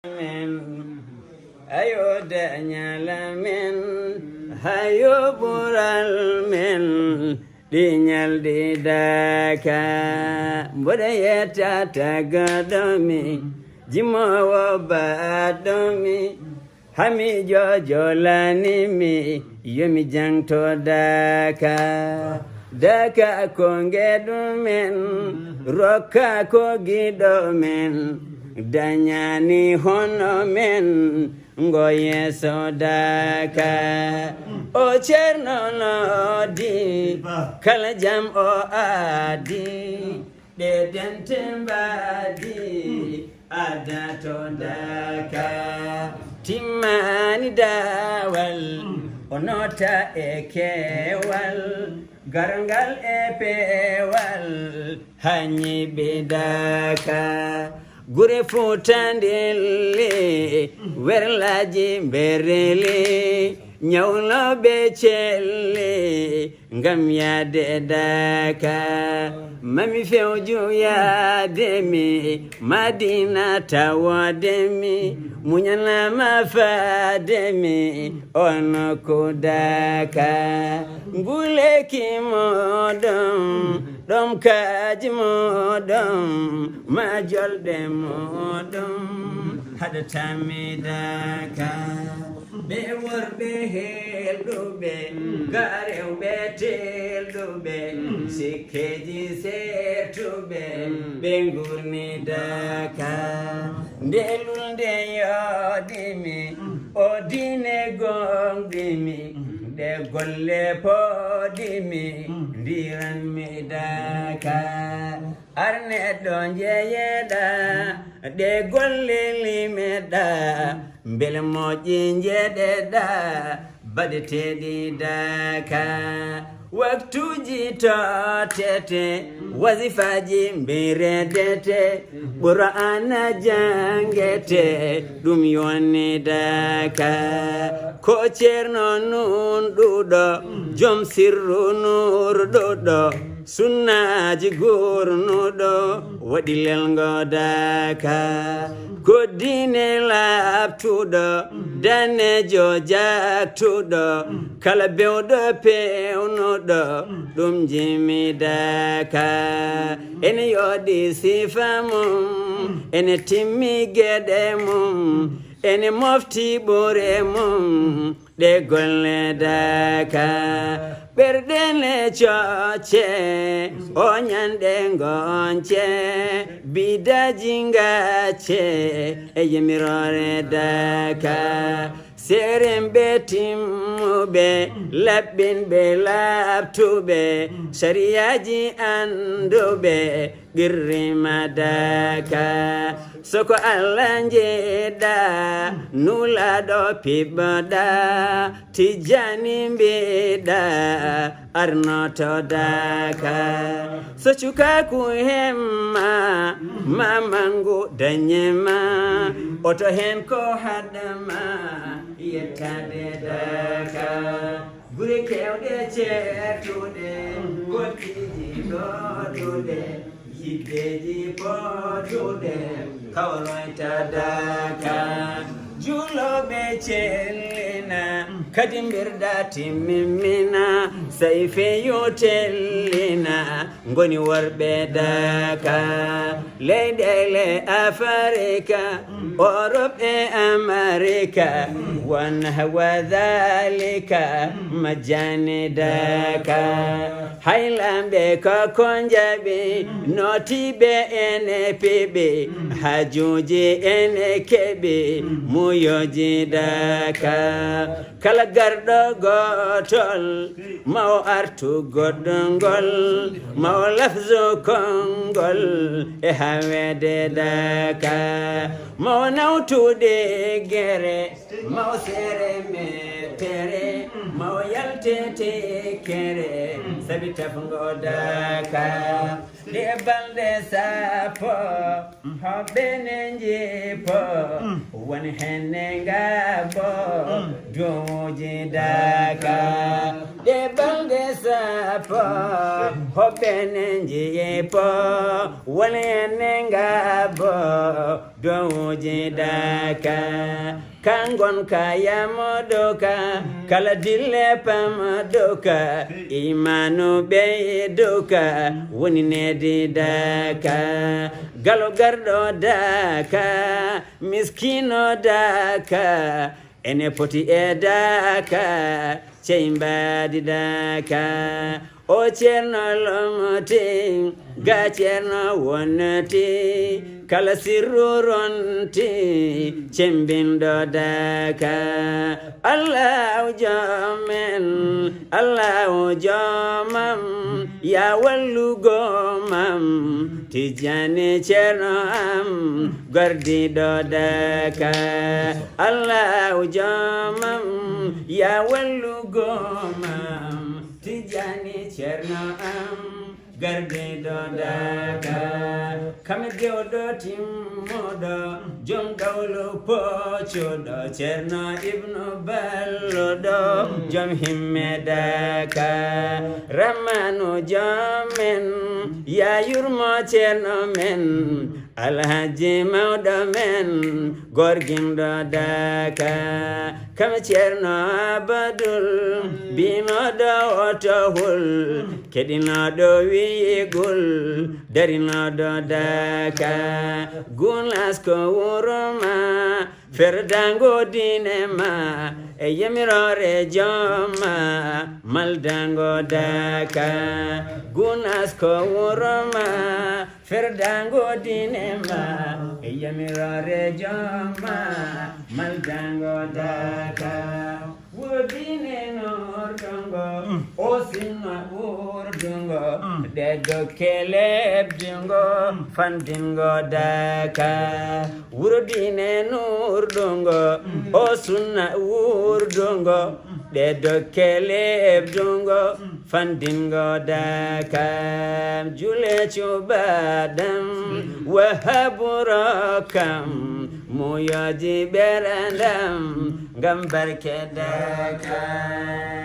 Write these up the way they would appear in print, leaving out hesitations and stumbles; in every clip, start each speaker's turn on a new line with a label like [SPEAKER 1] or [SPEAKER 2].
[SPEAKER 1] ayo danyala men hayo bural men dinyal di daka boda yeta tagadomi jimo badomi hami jojo lanimi yomi jangto daka kongedu men roka kogido men danyani hono men ngoye sodaka o cherno no di kala jam o adi de dentemba di adato daka timani dawal onota ekewal garangal epewal hanyi bedaka gure futandele werlaji berele nyawlo becele ngam yade daka mami fewju ya demi madina tawademi munyana mafademi ono kodaka ngule kimodom dom kaji modom majol demodom hada tamidaka be worbe heldobe garewbe teldobe sikeji setube bengurni daka ndelunde yodimi odine gongdimi de golle podimi ndiran mi daka arne donje yeda de golle limeda mbele moji njededa badetedi daka waktuji totete wazifaji mbiredete Qur'ana jangete dum yoni daka ko cerno nun dudo jom sirru nur dudo sunnaji gurnudo wadilel ngodaka ko dine laptudo dane jojaktudo kala bewdo pewnudo dum jimi daka ene yodi sifamum ene timmi gede mum ene mofti bore mum de golle daka berdene choche onyande ngonche bidajinga che eyemirore daka serembe timube labbin be labtube shariaji andube girrima daka soko allanje da nula do pibada tijani beda arnoto daka sochuka kuhema mamangu danyema oto hen ko hadama yetade daka gure kewde chetude gotiji dodude yideji podude kawloita daka julo bechelina kadimbirda timimina saife yotelina ngoni warbe daka leidele afrika Europe e Amerika wanahwa dhalika majani daka hailambe kakonjabe notibe ene pebe hajuji ene kebe muyoji daka kala gardo gotol mau artu godongol mau lafzo kongol e hawede daka mau nautu de gere mau sere me tere mau yal tete kere sabita fungo daka de balde sapo hobe nenje po wani henenga bo doje daka de balde sapo hobe nenje po wani henenga bo doje daka kangon kaya modoka kala dille pamadoka imanu be doka woni nedi daka galo gardo daka miskino daka ene poti e daka cheimbadi daka o cerno lomote ga cerno wonati kala sirruronti cembindo daka Allahu jamen Allahu jamam ya wallugo mam tijani cerno am gardi do daka Allahu jamam ya wallugo mam tijani cerno am garde do daka kame gewdo timmodo jom dawlo pocodo cerno ibnu ballo do jom himme daka ramanu jamen ya yurmo cerno men alhaji mawdo men gorgim do daka kame cerno abadul bimodo otohul kedinodo gul darina do daka gulas ko urma ferdango dinema e yemirore joma maldango daka gunas ko urma ferdango dinema e yemirore joma maldango daka wodine nordongo osinna urdungo dedo keleb dingo fandingo daka wurdine nurdungo osunna urdungo dedo keleb dungo fandingo daka jule chubadam wahaburakam muyaji berandam gambarke daka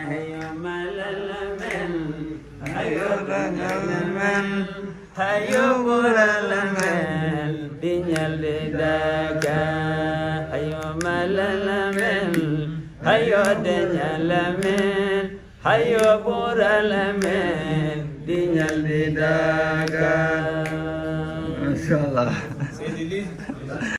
[SPEAKER 1] hayo malalamen hayo balalamen hayo buralamen dinyalde daka hayo malalamen hayo dinyalamen hayo buralamen dinyalde daka.
[SPEAKER 2] Mashallah.